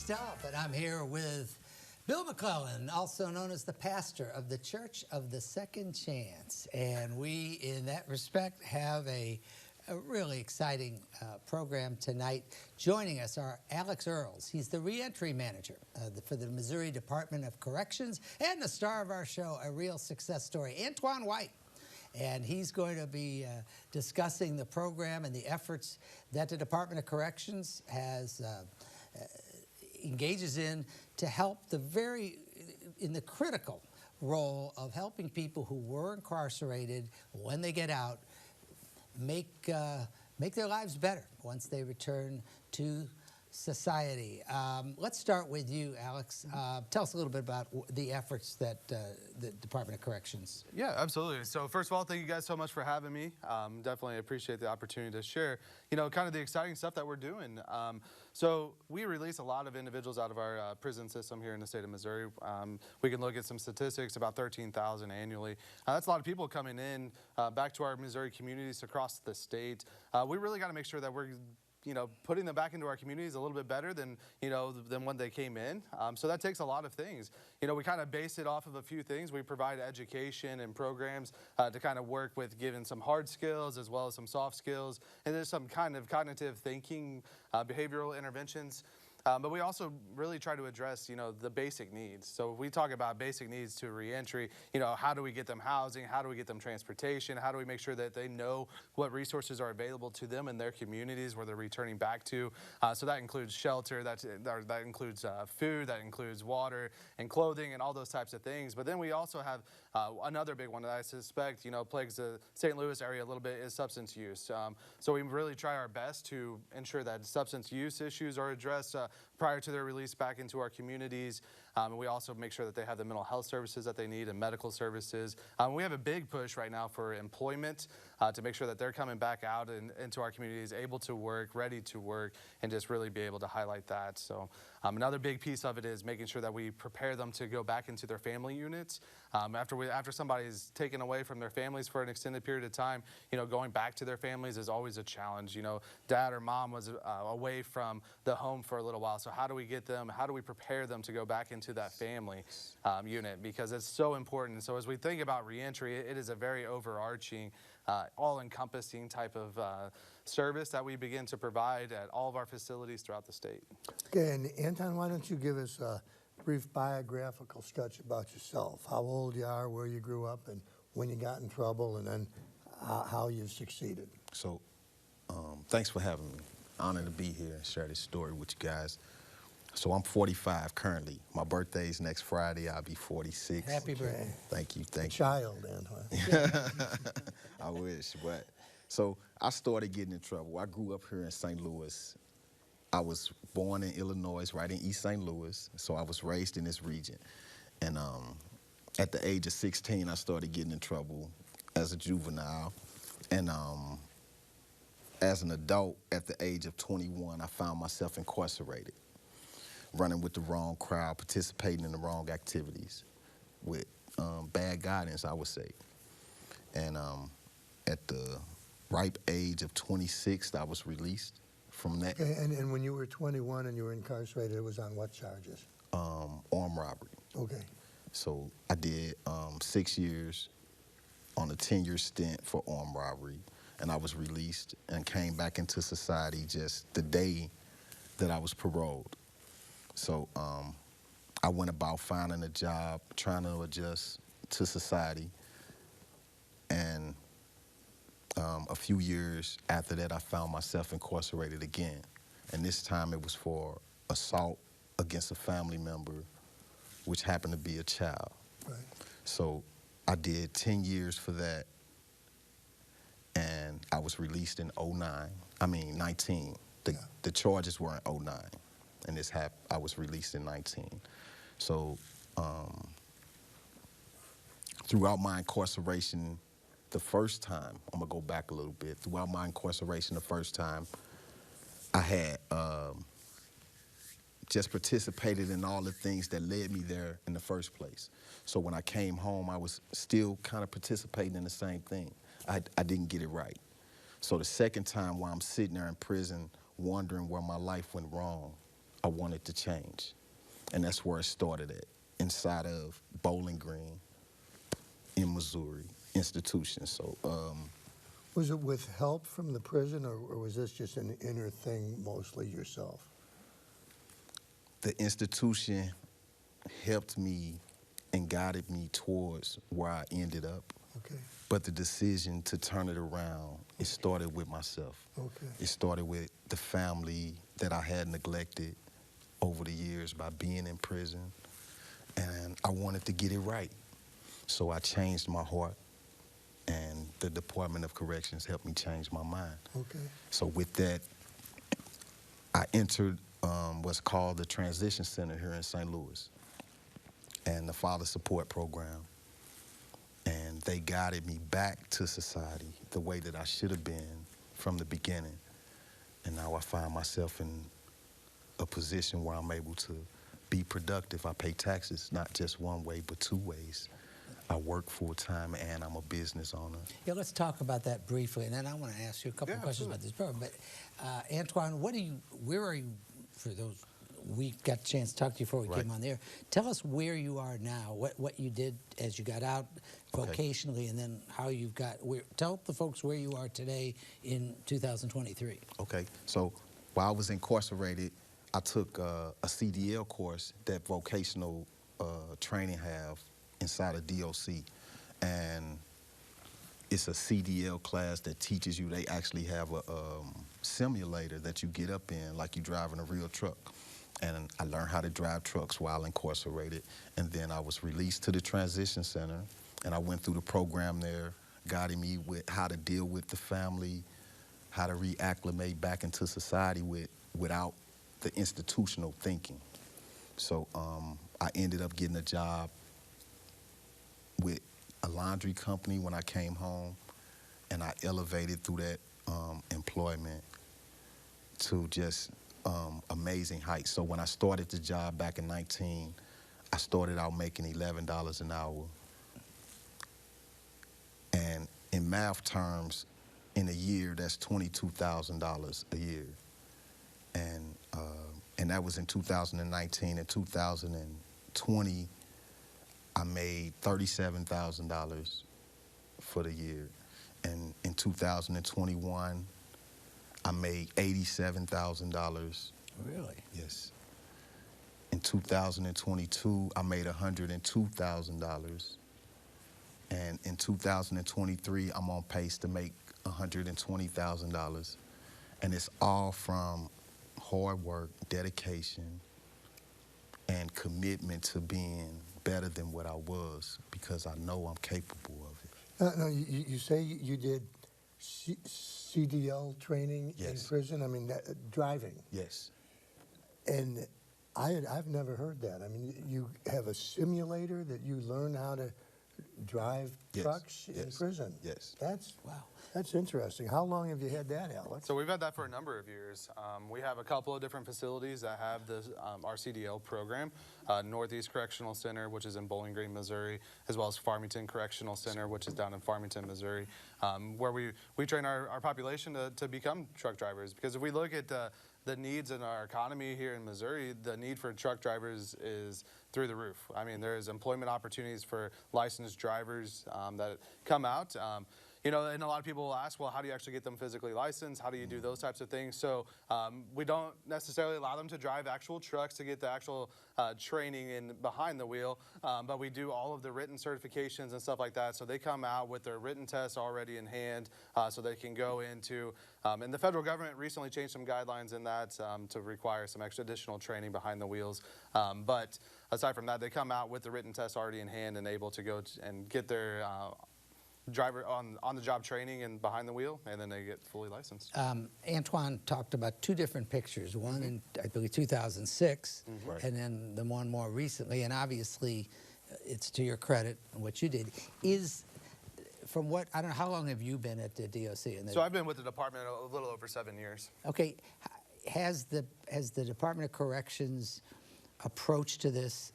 Next Up, and I'm here with Bill McClellan, also known as the pastor of the Church of the Second Chance. And we, in that respect, have a really exciting program tonight. Joining us are Alex Earls. He's the Reentry Manager for the Missouri Department of Corrections, and the star of our show, a real success story, Antwane White. And he's going to be discussing the program and the efforts that the Department of Corrections has engages in to help in the critical role of helping people who were incarcerated, when they get out, make their lives better once they return to society. Let's start with you, Alex. Tell us a little bit about the efforts that the Department of Corrections. Yeah, absolutely. So first of all, thank you guys so much for having me. Definitely appreciate the opportunity to share, kind of the exciting stuff that we're doing. So we release a lot of individuals out of our prison system here in the state of Missouri. We can look at some statistics, about 13,000 annually. That's a lot of people coming in back to our Missouri communities across the state. We really got to make sure that we're putting them back into our communities a little bit better than when they came in. So that takes a lot of things. We kind of base it off of a few things. We provide education and programs to kind of work with giving some hard skills as well as some soft skills. And there's some kind of cognitive thinking, behavioral interventions. But we also really try to address, the basic needs. So if we talk about basic needs to reentry, how do we get them housing? How do we get them transportation? How do we make sure that they know what resources are available to them in their communities where they're returning back to? So that includes shelter, that includes food, that includes water and clothing and all those types of things. But then we also have another big one that I suspect, plagues the St. Louis area a little bit is substance use. So we really try our best to ensure that substance use issues are addressed prior to their release back into our communities. And we also make sure that they have the mental health services that they need and medical services. We have a big push right now for employment to make sure that they're coming back out into our communities, able to work, ready to work, and just really be able to highlight that. So another big piece of it is making sure that we prepare them to go back into their family units. After somebody's taken away from their families for an extended period of time, going back to their families is always a challenge. Dad or mom was away from the home for a little while. So how do we prepare them to go back into that family unit? Because it's so important. So as we think about reentry, it is a very overarching, all-encompassing type of service that we begin to provide at all of our facilities throughout the state. Okay, and Anton, why don't you give us a brief biographical sketch about yourself, how old you are, where you grew up, and when you got in trouble, and then how you succeeded. So thanks for having me. Honored to be here and share this story with you guys. So I'm 45 currently. My birthday's next Friday. I'll be 46. Happy birthday. Thank you. Thank you. Child, Antoine. I wish, but so I started getting in trouble. I grew up here in St. Louis. I was born in Illinois, right in East St. Louis, so I was raised in this region. And at the age of 16, I started getting in trouble as a juvenile. And as an adult, at the age of 21, I found myself incarcerated, running with the wrong crowd, participating in the wrong activities with bad guidance, I would say. And at the ripe age of 26, I was released from that. Okay, and when you were 21 and you were incarcerated, it was on what charges? Armed robbery. Okay. So I did 6 years on a 10-year stint for armed robbery, and I was released and came back into society just the day that I was paroled. So I went about finding a job, trying to adjust to society, and a few years after that, I found myself incarcerated again. And this time it was for assault against a family member, which happened to be a child. Right. So I did 10 years for that, and I was released in 19. The charges were in 09, and I was released in 19. So throughout my incarceration, the first time, I'm gonna go back a little bit, throughout my incarceration the first time, I had just participated in all the things that led me there in the first place. So when I came home, I was still kind of participating in the same thing. I didn't get it right. So the second time while I'm sitting there in prison, wondering where my life went wrong, I wanted to change. And that's where it started at, inside of Bowling Green in Missouri institution. So, Was it with help from the prison, or was this just an inner thing mostly yourself? the institution helped me and guided me towards where I ended up. Okay. But the decision to turn it around, it started with myself. Okay. It started with the family that I had neglected over the years by being in prison. And I wanted to get it right. So I changed my heart, and the Department of Corrections helped me change my mind. Okay. So with that, I entered what's called the Transition Center here in St. Louis, and the Father Support Program. And they guided me back to society the way that I should have been from the beginning. And now I find myself in a position where I'm able to be productive. I pay taxes not just one way, but two ways. I work full-time, and I'm a business owner. Yeah, let's talk about that briefly, and then I want to ask you a couple of questions about this program. But Antwane, where are you, for those, we got a chance to talk to you before we came on there. Tell us where you are now, what you did as you got out vocationally, and then how you've got, tell the folks where you are today in 2023. Okay, so while I was incarcerated, I took a CDL course that vocational training have inside of DOC, and it's a CDL class that teaches you. They actually have a simulator that you get up in like you driving a real truck. And I learned how to drive trucks while incarcerated, and then I was released to the Transition Center, and I went through the program there, guiding me with how to deal with the family, how to reacclimate back into society without the institutional thinking. So I ended up getting a job with a laundry company when I came home, and I elevated through that employment to just amazing heights. So when I started the job back in 19, I started out making $11 an hour. And in math terms, in a year, that's $22,000 a year. And that was in 2019. In 2020, I made $37,000 for the year. And in 2021, I made $87,000. Really? Yes. In 2022, I made $102,000. And in 2023, I'm on pace to make $120,000. And it's all from hard work, dedication, and commitment to being better than what I was, because I know I'm capable of it. No, you say you did CDL training in prison? I mean, driving. Yes. And I've never heard that. I mean, you have a simulator that you learn how to drive trucks in prison. Yes. That's interesting. How long have you had that, Alex? So we've had that for a number of years. We have a couple of different facilities that have the our CDL program. Northeast Correctional Center, which is in Bowling Green, Missouri, as well as Farmington Correctional Center, which is down in Farmington, Missouri, where we train our population to become truck drivers. Because if we look at the needs in our economy here in Missouri, the need for truck drivers is through the roof. I mean, there's employment opportunities for licensed drivers that come out. You know, and a lot of people will ask, well, how do you actually get them physically licensed? How do you do those types of things? So we don't necessarily allow them to drive actual trucks to get the actual training in behind the wheel, but we do all of the written certifications and stuff like that. So they come out with their written tests already in hand, so they can go into, and the federal government recently changed some guidelines in that to require some extra additional training behind the wheels. But aside from that, they come out with the written tests already in hand and able to go and get their driver on the job training and behind the wheel, and then they get fully licensed. Antwane talked about two different pictures, one in, I believe, 2006, and then the one more recently, and obviously it's to your credit what you did. From what, I don't know, how long have you been at the DOC? So I've been with the department a little over 7 years. Okay, has the Department of Corrections approach to this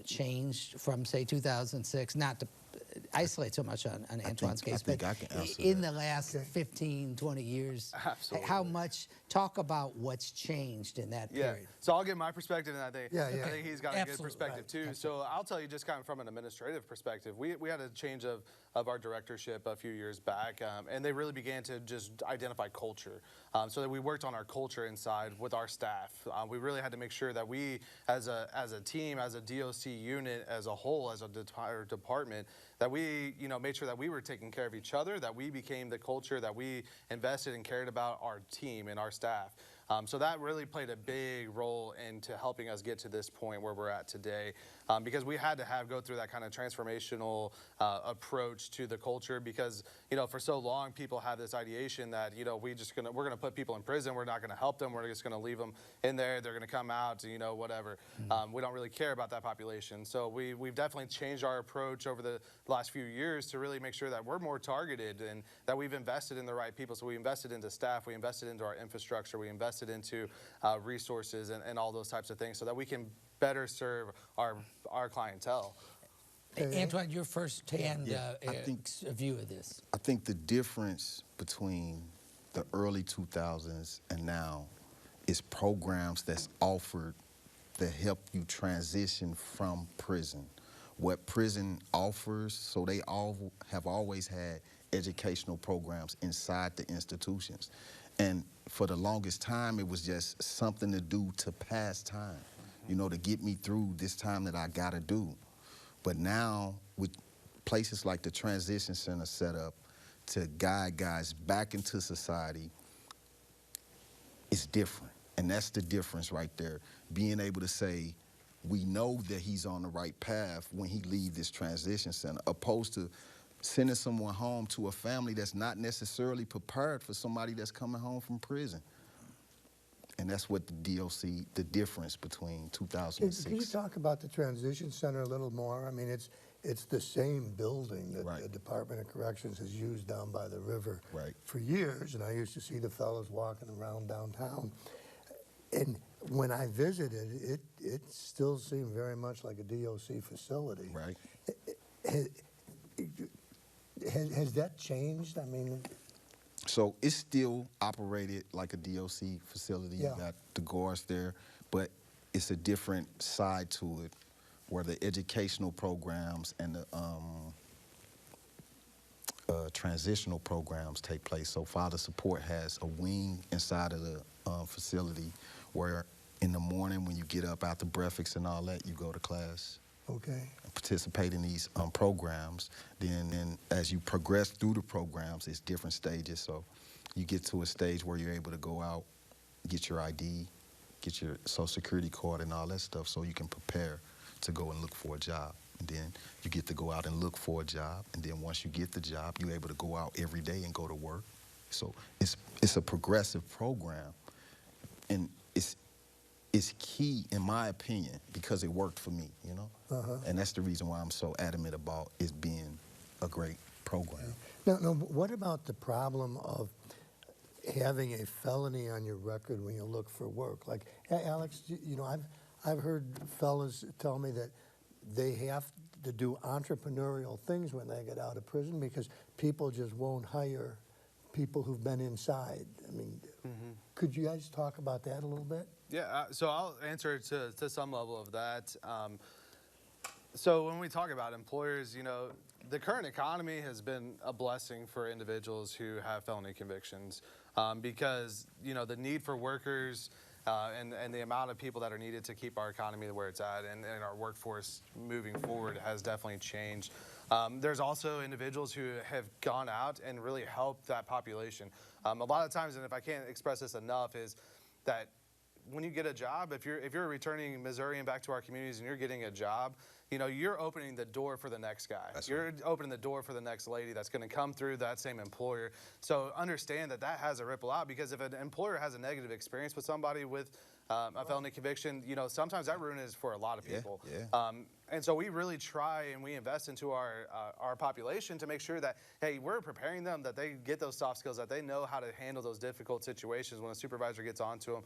changed from, say, 2006? Not to, isolate so much on Antwane's case, I think but I can answer in that. the last 15, 20 years, Absolutely. how much, talk about what's changed in that Yeah. period. So I'll give my perspective, and I think Yeah. I think he's got a good Absolutely. perspective Right. too. So I'll tell you just kind of from an administrative perspective. We had a change of our directorship a few years back, and they really began to just identify culture. So that we worked on our culture inside with our staff. We really had to make sure that we, as a team, as a DOC unit, as a whole, as a entire department, that we, made sure that we were taking care of each other, that we became the culture, that we invested and cared about our team and our staff. So that really played a big role into helping us get to this point where we're at today, because we had to go through that kind of transformational approach to the culture, because for so long people have this ideation that we're gonna put people in prison, we're not gonna help them, we're just gonna leave them in there, they're gonna come out, whatever. We don't really care about that population. So we've definitely changed our approach over the last few years to really make sure that we're more targeted and that we've invested in the right people. So we invested into staff, we invested into our infrastructure, we invested into resources and all those types of things so that we can better serve our clientele. Antwane, your first-hand I think- view of this. I think the difference between the early 2000s and now is programs that's offered that help you transition from prison. What prison offers, so they all have always had educational programs inside the institutions. And for the longest time, it was just something to do to pass time, to get me through this time that I gotta do. But now, with places like the Transition Center set up to guide guys back into society, it's different. And that's the difference right there. Being able to say, we know that he's on the right path when he leaves this transition center, opposed to sending someone home to a family that's not necessarily prepared for somebody that's coming home from prison. And that's what the DOC, the difference between 2006. Can you talk about the Transition Center a little more? I mean, it's the same building that Right. the Department of Corrections has used down by the river Right. for years, and I used to see the fellows walking around downtown. And when I visited, it still seemed very much like a DOC facility. Right. Has that changed? I mean, So it's still operated like a DOC facility. Yeah. You got the guards there, but it's a different side to it, where the educational programs and the transitional programs take place. So Father Support has a wing inside of the facility where in the morning when you get up after breakfast and all that, you go to class. okay. Participate in these programs. Then as you progress through the programs, it's different stages. So you get to a stage where you're able to go out, get your ID, get your Social Security card and all that stuff so you can prepare to go and look for a job. And then you get to go out and look for a job. And then once you get the job, you're able to go out every day and go to work. So it's a progressive program. And it's key, in my opinion, because it worked for me, And that's the reason why I'm so adamant about it being a great program. Now, what about the problem of having a felony on your record when you look for work? Like, Alex, I've heard fellas tell me that they have to do entrepreneurial things when they get out of prison because people just won't hire people who've been inside. I mean, could you guys talk about that a little bit? Yeah, so I'll answer to some level of that. So when we talk about employers, the current economy has been a blessing for individuals who have felony convictions because, the need for workers and the amount of people that are needed to keep our economy where it's at and our workforce moving forward has definitely changed. There's also individuals who have gone out and really helped that population. A lot of times, and if I can't express this enough, is that when you get a job, if you're a returning Missourian back to our communities and you're getting a job, you're opening the door for the next guy. You're opening the door for the next lady that's going to come through that same employer. So understand that has a ripple out, because if an employer has a negative experience with somebody with a felony conviction, sometimes that ruin is for a lot of people. Yeah. And so we really try and we invest into our population to make sure that, hey, we're preparing them, that they get those soft skills, that they know how to handle those difficult situations when a supervisor gets onto them.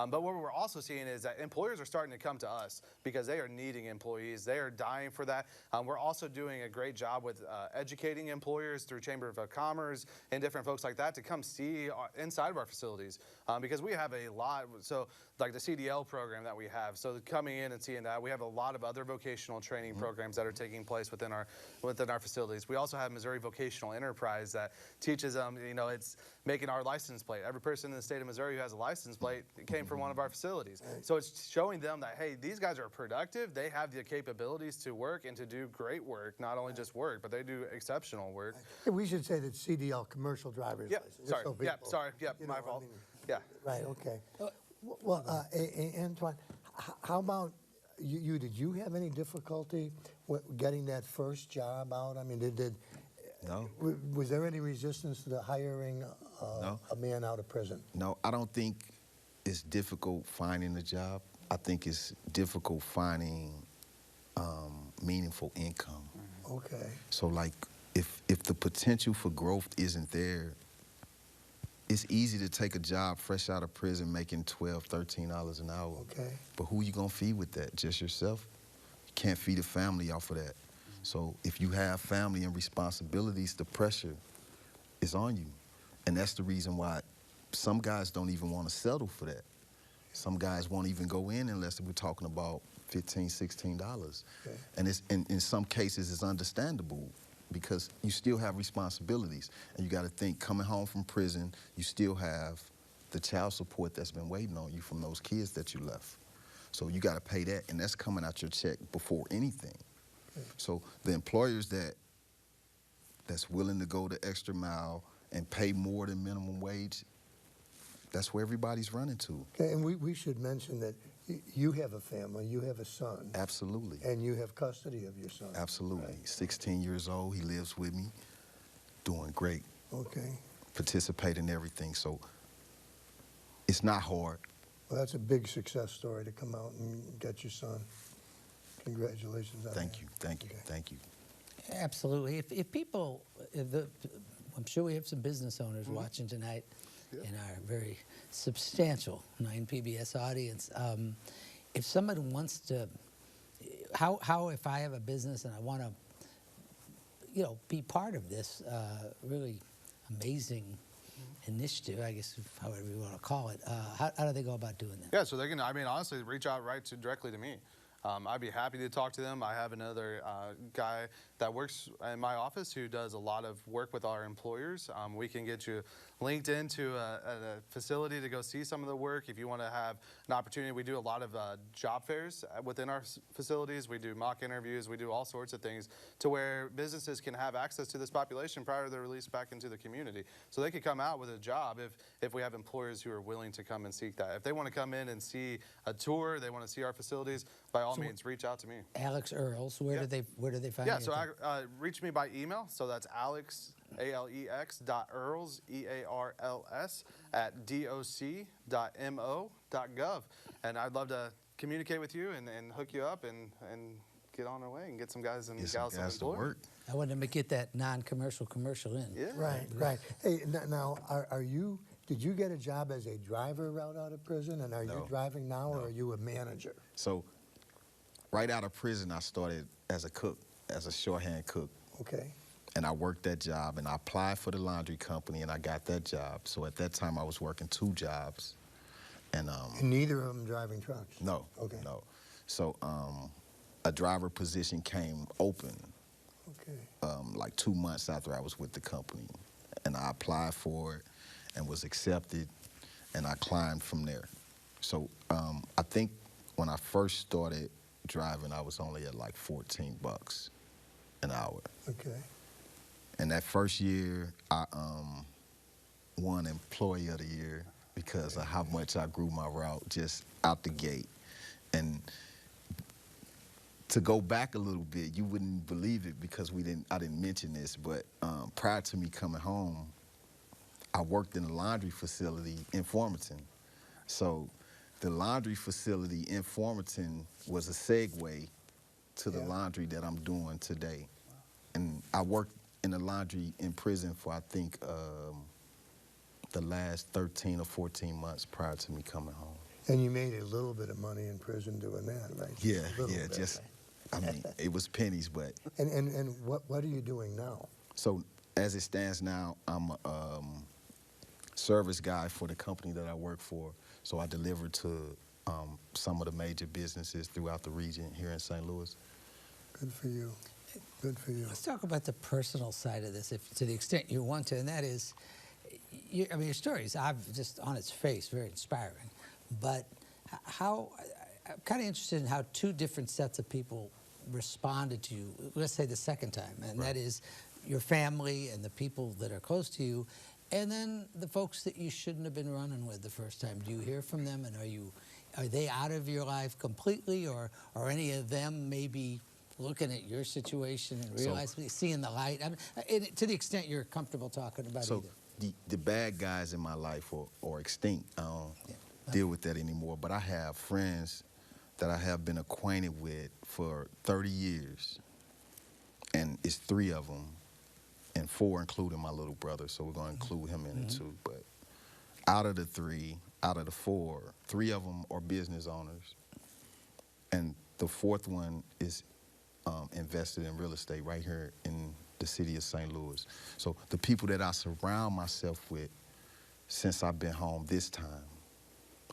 But what we're also seeing is that employers are starting to come to us because they are needing employees. They are dying for that. We're also doing a great job with educating employers through Chamber of Commerce and different folks like that to come see inside of our facilities, because we have a lot. So like the CDL program that we have, so coming in and seeing that, we have a lot of other vocational training programs that are taking place within our facilities. We also have Missouri Vocational Enterprise that teaches them, you know, it's making our license plate. Every person in the state of Missouri who has a license plate came from one of our facilities. So it's showing them that, hey, these guys are productive. They have the capabilities to work and to do great work, not only just work, but they do exceptional work. We should say that CDL, commercial driver's Yep, license. sorry, So yep, people, sorry, yep, you my know, I fault. mean, Yeah. Right, okay. Well, Antwane, how about you? Did you have any difficulty getting that first job out? I mean, No. Was there any resistance to the hiring No. a man out of prison? No, I don't think it's difficult finding a job. I think it's difficult finding meaningful income. Okay. So like if the potential for growth isn't there, it's easy to take a job fresh out of prison making $12, $13 an hour. Okay. But who you gonna feed with that? Just yourself? You can't feed a family off of that. So if you have family and responsibilities, the pressure is on you. And that's the reason why some guys don't even want to settle for that. Some guys won't even go in unless we're talking about $15, $16. Okay. And it's, in some cases, it's understandable because you still have responsibilities. And you got to think, coming home from prison, you still have the child support that's been waiting on you from those kids that you left. So you got to pay that, and that's coming out your check before anything. Okay. So the employers that's willing to go the extra mile and pay more than minimum wage, that's where everybody's running to. Okay, and we should mention that you have a family, you have a son. Absolutely. And you have custody of your son. Absolutely. Right. 16 years old, he lives with me, doing great. Okay. Participate in everything, so it's not hard. Well, that's a big success story to come out and get your son. Congratulations on Thank that. you, thank you, Okay. thank you. Absolutely. If people, I'm sure we have some business owners watching tonight in our very substantial 9 PBS audience. If somebody wants to, how if I have a business and I want to, you know, be part of this really amazing initiative, I guess, however you want to call it, how do they go about doing that? Yeah, so they can, I mean, honestly, reach out directly to me. I'd be happy to talk to them. I have another guy that works in my office who does a lot of work with our employers. We can get you linked into a facility to go see some of the work. If you want to have an opportunity, we do a lot of job fairs within our facilities. We do mock interviews. We do all sorts of things to where businesses can have access to this population prior to their release back into the community. So they could come out with a job if we have employers who are willing to come and seek that. If they want to come in and see a tour, they want to see our facilities, by all means, reach out to me. Alex Earls, where do they find you? Yeah, so reach me by email. So that's Alex, ALEX.Earls, EARLS, at doc.mo.gov. And I'd love to communicate with you and hook you up and get on our way and get some guys and gals to work. I want them to get that non-commercial commercial in. Yeah. Right, right. Hey, now, did you get a job as a driver right out of prison, and are you driving now, or are you a manager? So right out of prison, I started as a cook, as a shorthand cook. Okay. And I worked that job, and I applied for the laundry company, and I got that job. So at that time, I was working 2 jobs. And neither of them driving trucks? No, okay. No. So a driver position came open like 2 months after I was with the company. And I applied for it and was accepted, and I climbed from there. So I think when I first started driving, I was only at like $14 an hour. Okay. And that first year, I won Employee of the Year because of how much I grew my route just out the gate. And to go back a little bit, you wouldn't believe it because I didn't mention this, but prior to me coming home, I worked in a laundry facility in Farmington. So the laundry facility in Farmington was a segue to the laundry that I'm doing today. And I worked in the laundry in prison for, I think, the last 13 or 14 months prior to me coming home. And you made a little bit of money in prison doing that, right? Yeah, just I mean, it was pennies, but. And what are you doing now? So as it stands now, I'm a service guy for the company that I work for. So I deliver to some of the major businesses throughout the region here in St. Louis. Good for you. Good for you. Let's talk about the personal side of this, if to the extent you want to, and that is, I mean, your story is just on its face very inspiring, but I'm kind of interested in how two different sets of people responded to you, let's say the second time, and that is your family and the people that are close to you, and then the folks that you shouldn't have been running with the first time. Do you hear from them, and are they out of your life completely, or are any of them maybe looking at your situation and realizing, seeing the light? I mean, to the extent you're comfortable talking about either. The bad guys in my life are extinct. I don't deal with that anymore, but I have friends that I have been acquainted with for 30 years, and it's 3 of them, and 4 including my little brother, so we're going to include him in it too. But out of the 4, 3 of them are business owners, and the 4th one is invested in real estate right here in the city of St. Louis. So the people that I surround myself with since I've been home this time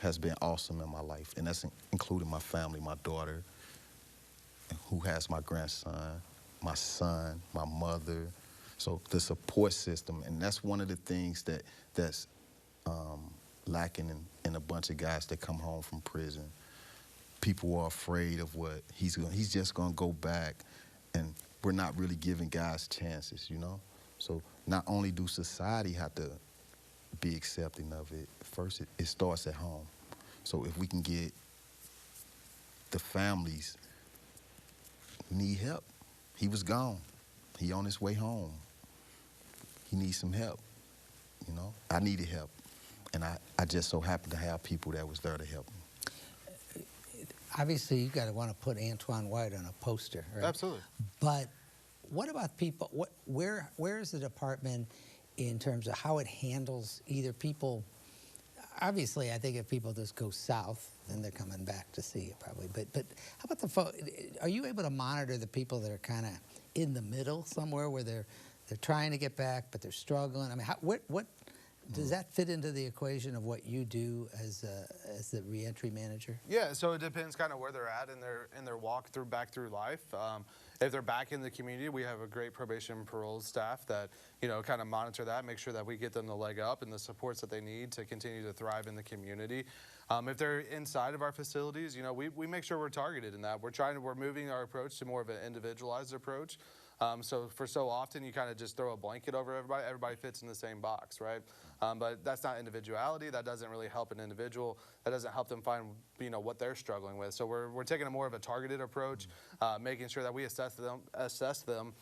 has been awesome in my life, and that's including my family, my daughter, who has my grandson, my son, my mother. So the support system, and that's one of the things that's lacking in a bunch of guys that come home from prison. People are afraid of what he's just gonna go back, and we're not really giving guys chances, you know? So not only do society have to be accepting of it, first it starts at home. So if we can get the families need help. He was gone. He on his way home. He needs some help, you know? I needed help, and I just so happened to have people that was there to help me. Obviously, you got to want to put Antwane White on a poster, right? Absolutely. But what about people? Where is the department in terms of how it handles either people? Obviously, I think if people just go south, then they're coming back to see you probably. But how about the folks? Are you able to monitor the people that are kind of in the middle somewhere where they're trying to get back but they're struggling? I mean, what does that fit into the equation of what you do as the reentry manager? Yeah, so it depends kind of where they're at in their walk back through life. If they're back in the community, we have a great probation and parole staff that, you know, kind of monitor that, make sure that we get them the leg up and the supports that they need to continue to thrive in the community. If they're inside of our facilities, you know, we make sure we're targeted in that. We're moving our approach to more of an individualized approach. So often you kind of just throw a blanket over everybody. Everybody fits in the same box, right? But that's not individuality. That doesn't really help an individual. That doesn't help them find, you know, what they're struggling with. So we're taking a more of a targeted approach, making sure that we assess them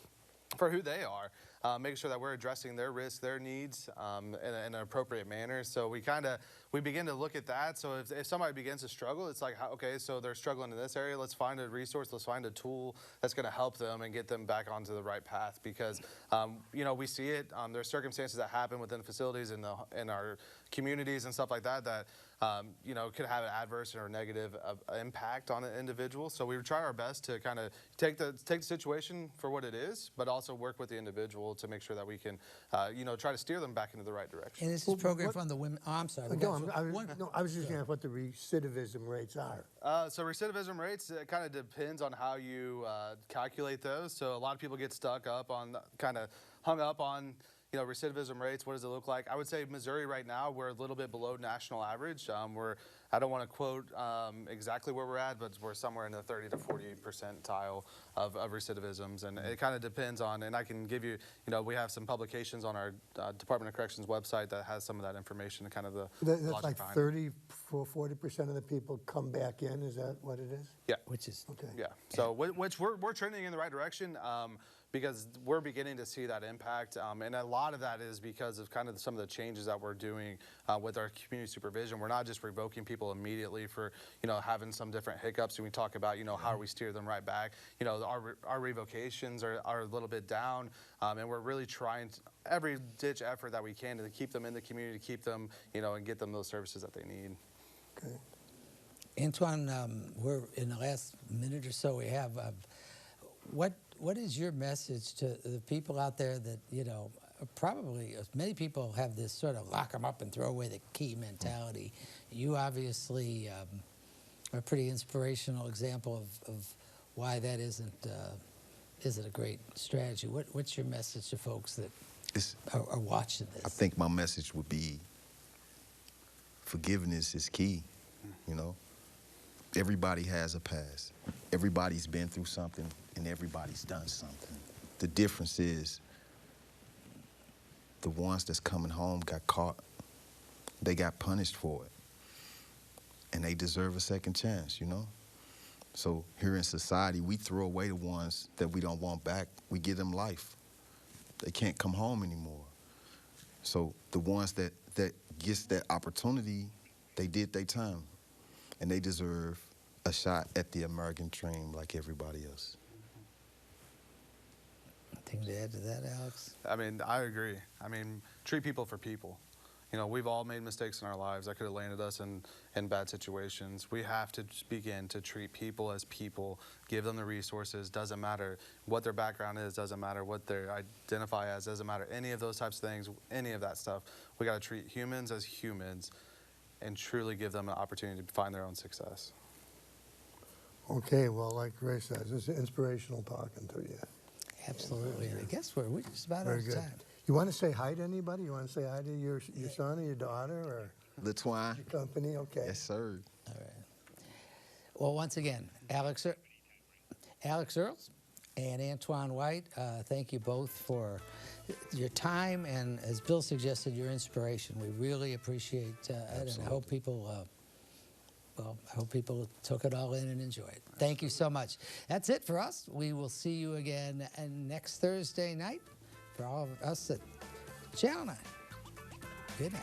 for who they are, making sure that we're addressing their risks, their needs in an appropriate manner. So we begin to look at that. So if somebody begins to struggle, it's like, okay, so they're struggling in this area. Let's find a resource. Let's find a tool that's going to help them and get them back onto the right path. Because you know, we see it. There's circumstances that happen within facilities in our communities and stuff like that that you know, could have an adverse or negative impact on an individual. So we try our best to kind of take the situation for what it is, but also work with the individual to make sure that we can, you know, try to steer them back into the right direction. And this is a program from the women. Oh, I'm sorry. I was just going to ask what the recidivism rates are. So recidivism rates, it kind of depends on how you calculate those. So a lot of people get hung up on, you know, recidivism rates. What does it look like? I would say Missouri right now, we're a little bit below national average. I don't want to quote exactly where we're at, but we're somewhere in the 30 to 40 percentile of recidivisms. And it kind of depends on, and I can give you, you know, we have some publications on our Department of Corrections website that has some of that information and kind of the That's like 30 or 40% of the people come back in. Is that what it is? Yeah. Which is okay. Yeah. So which we're trending in the right direction. Because we're beginning to see that impact, and a lot of that is because of kind of some of the changes that we're doing with our community supervision. We're not just revoking people immediately for, you know, having some different hiccups, and we talk about, you know, how we steer them right back. You know, our revocations are a little bit down, and we're really trying every ditch effort that we can to keep them in the community, keep them, you know, and get them those services that they need. Okay. Antwane, we're in the last minute or so we have. What is your message to the people out there that, you know, probably many people have this sort of lock them up and throw away the key mentality. You obviously are a pretty inspirational example of why that isn't a great strategy. What's your message to folks that are watching this? I think my message would be forgiveness is key, you know. Everybody has a past. Everybody's been through something, and everybody's done something. The difference is the ones that's coming home got caught. They got punished for it. And they deserve a second chance, you know? So here in society, we throw away the ones that we don't want back. We give them life. They can't come home anymore. So the ones that gets that opportunity, they did their time. And they deserve a shot at the American dream like everybody else. Anything to add to that, Alex? I mean, I agree. I mean, treat people for people. You know, we've all made mistakes in our lives that could have landed us in bad situations. We have to begin to treat people as people, give them the resources. Doesn't matter what their background is, doesn't matter what they identify as, doesn't matter any of those types of things, any of that stuff. We got to treat humans as humans and truly give them an opportunity to find their own success. Okay, well, like Ray says, it's inspirational talking to you. Absolutely. And I guess we're just about out Very of good. time. You want to say hi to anybody? You want to say hi to your son or your daughter or Antwane. your company? Okay. Yes, sir. All right. Well, once again, Alex Earls and Antwane White, thank you both for your time and, as Bill suggested, your inspiration. We really appreciate it, and I hope people, took it all in and enjoyed it. Thank you so much. That's it for us. We will see you again next Thursday night for all of us at Channel 9. Good night.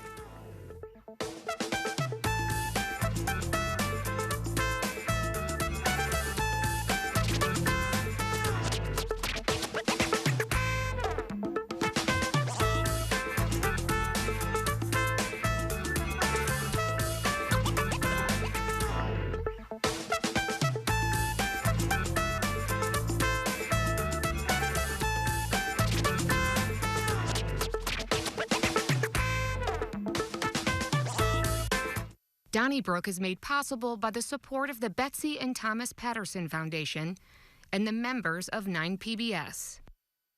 Donnybrook is made possible by the support of the Betsy and Thomas Patterson Foundation and the members of 9PBS.